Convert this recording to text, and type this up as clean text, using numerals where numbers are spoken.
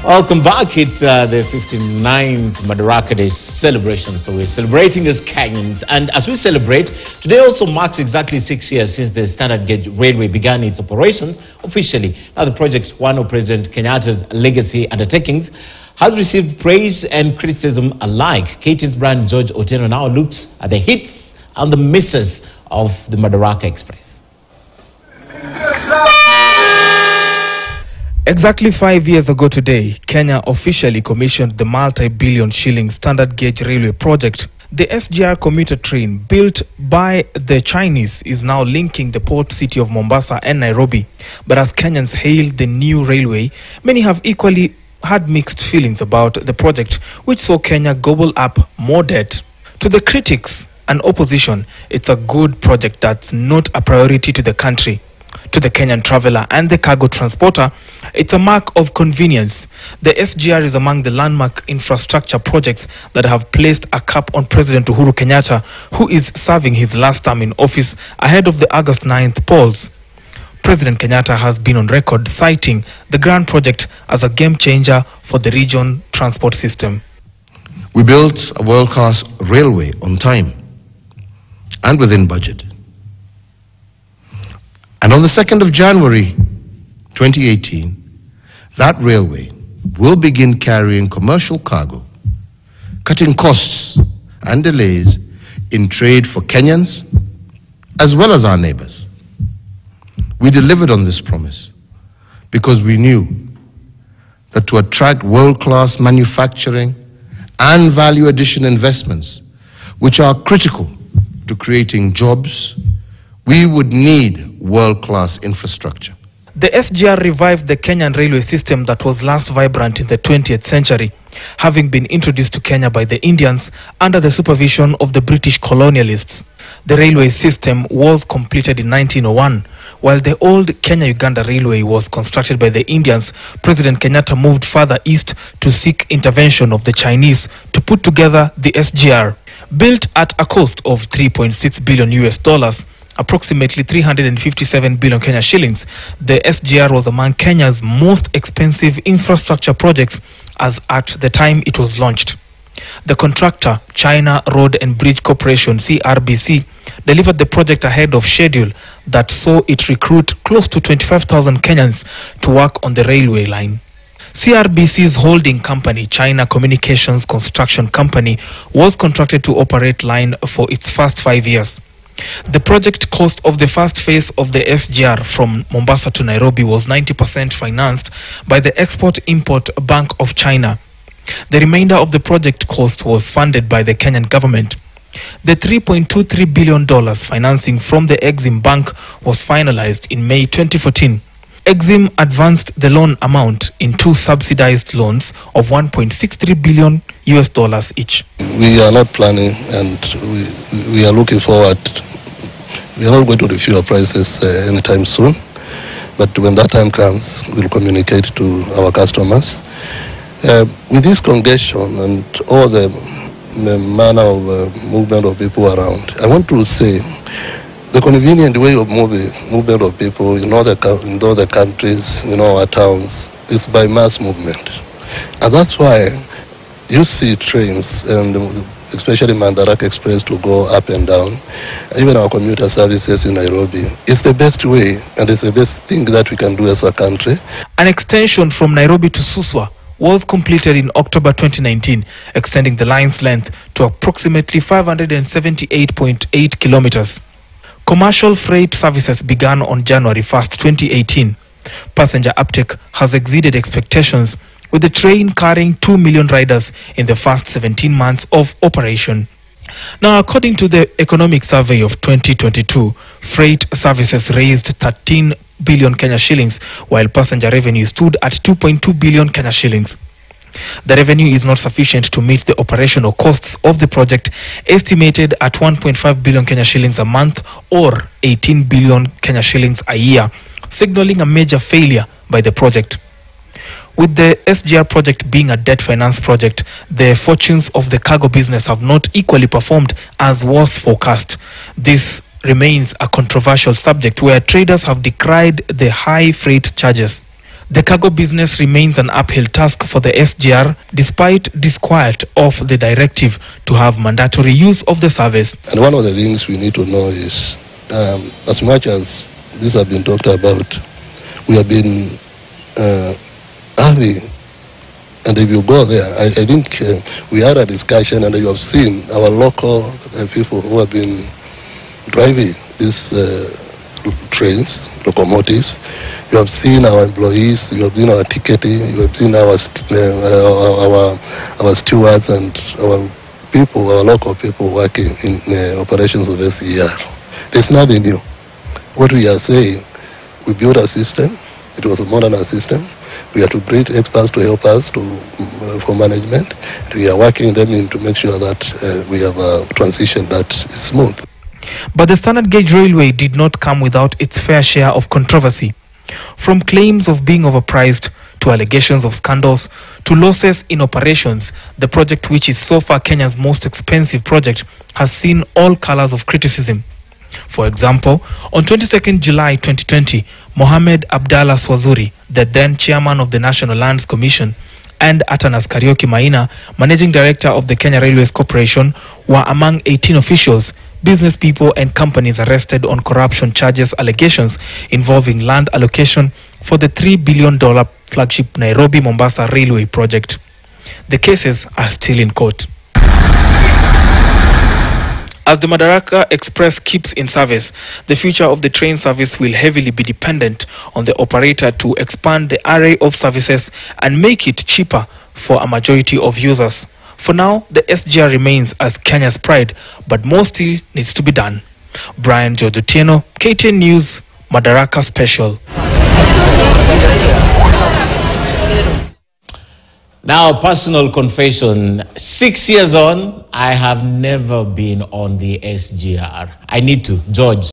Welcome back. It's the 59th Madaraka Day celebration. So we're celebrating as Kenyans. And as we celebrate, today also marks exactly 6 years since the Standard Gauge Railway began its operations officially. Now the project, one of President Kenyatta's legacy undertakings, has received praise and criticism alike. KTN's brand George Otieno now looks at the hits and the misses of the Madaraka Express. Exactly 5 years ago today, Kenya officially commissioned the multi-billion shilling Standard Gauge Railway project. The SGR commuter train, built by the Chinese, is now linking the port city of Mombasa and Nairobi. But as Kenyans hail the new railway, many have equally had mixed feelings about the project, which saw Kenya gobble up more debt. To the critics and opposition, it's a good project that's not a priority to the country. To the Kenyan traveler and the cargo transporter, it's a mark of convenience. The SGR is among the landmark infrastructure projects that have placed a cap on President Uhuru Kenyatta, who is serving his last term in office ahead of the August 9th polls. President Kenyatta has been on record citing the grand project as a game changer for the region transport system. We built a world-class railway on time and within budget. And on the 2nd of January 2018, that railway will begin carrying commercial cargo, cutting costs and delays in trade for Kenyans as well as our neighbors. We delivered on this promise because we knew that to attract world-class manufacturing and value addition investments, which are critical to creating jobs, we would need world-class infrastructure. The SGR revived the Kenyan railway system that was last vibrant in the 20th century, having been introduced to Kenya by the Indians under the supervision of the British colonialists. The railway system was completed in 1901. While the old Kenya-Uganda railway was constructed by the Indians, President Kenyatta moved further east to seek intervention of the Chinese to put together the SGR. Built at a cost of $3.6 billion, approximately 357 billion Kenya shillings, the SGR was among Kenya's most expensive infrastructure projects as at the time it was launched. The contractor, China Road and Bridge Corporation, CRBC, delivered the project ahead of schedule that saw it recruit close to 25,000 Kenyans to work on the railway line. CRBC's holding company, China Communications Construction Company, was contracted to operate line for its first 5 years. The project cost of the first phase of the SGR from Mombasa to Nairobi was 90% financed by the Export-Import Bank of China. The remainder of the project cost was funded by the Kenyan government. The $3.23 billion financing from the Exim Bank was finalized in May 2014. Exim advanced the loan amount in two subsidized loans of $1.63 billion each. We are not planning, and we are looking forward. We are not going to review our prices anytime soon, but when that time comes, we'll communicate to our customers. With this congestion and all the manner of movement of people around, I want to say the convenient way of movement of people in all the countries, in all our towns, is by mass movement. And that's why you see trains, and especially Madaraka Express, to go up and down. Even our commuter services in Nairobi. It's the best way, and it's the best thing that we can do as a country. An extension from Nairobi to Suswa was completed in October 2019, extending the line's length to approximately 578.8 kilometers. Commercial freight services began on January 1st, 2018. Passenger uptake has exceeded expectations, with the train carrying 2 million riders in the first 17 months of operation. Now, according to the Economic Survey of 2022, freight services raised 13 billion Kenya shillings, while passenger revenue stood at 2.2 billion Kenya shillings. The revenue is not sufficient to meet the operational costs of the project, estimated at 1.5 billion Kenya shillings a month or 18 billion Kenya shillings a year, signaling a major failure by the project. With the SGR project being a debt finance project, the fortunes of the cargo business have not equally performed as was forecast. This remains a controversial subject where traders have decried the high freight charges. The cargo business remains an uphill task for the SGR despite disquiet of the directive to have mandatory use of the service. And one of the things we need to know is, as much as this has been talked about, we have been early. And if you go there, I think we had a discussion, and you have seen our local people who have been driving these trains, locomotives. You have seen our employees, you have seen our ticketing, you have seen our stewards and our people, our local people working in operations of SGR. There's nothing new. What we are saying, we built a system. It was a modern system. We have to bring experts to help us for management. We are working them in to make sure that we have a transition that is smooth. But the standard gauge railway did not come without its fair share of controversy. From claims of being overpriced to allegations of scandals to losses in operations, the project, which is so far Kenya's most expensive project, has seen all colors of criticism. For example, on 22nd July 2020, Mohamed Abdallah Swazuri, the then chairman of the National Lands Commission, and Atanas Kariuki Maina, managing director of the Kenya Railways Corporation, were among 18 officials, business people and companies arrested on corruption charges allegations involving land allocation for the $3 billion flagship Nairobi-Mombasa Railway project. The cases are still in court. As the Madaraka Express keeps in service, the future of the train service will heavily be dependent on the operator to expand the array of services and make it cheaper for a majority of users. For now, the SGR remains as Kenya's pride, but more still needs to be done. Brian George Otieno, KTN News, Madaraka Special. Now, personal confession, 6 years on, I have never been on the SGR. I need to, George.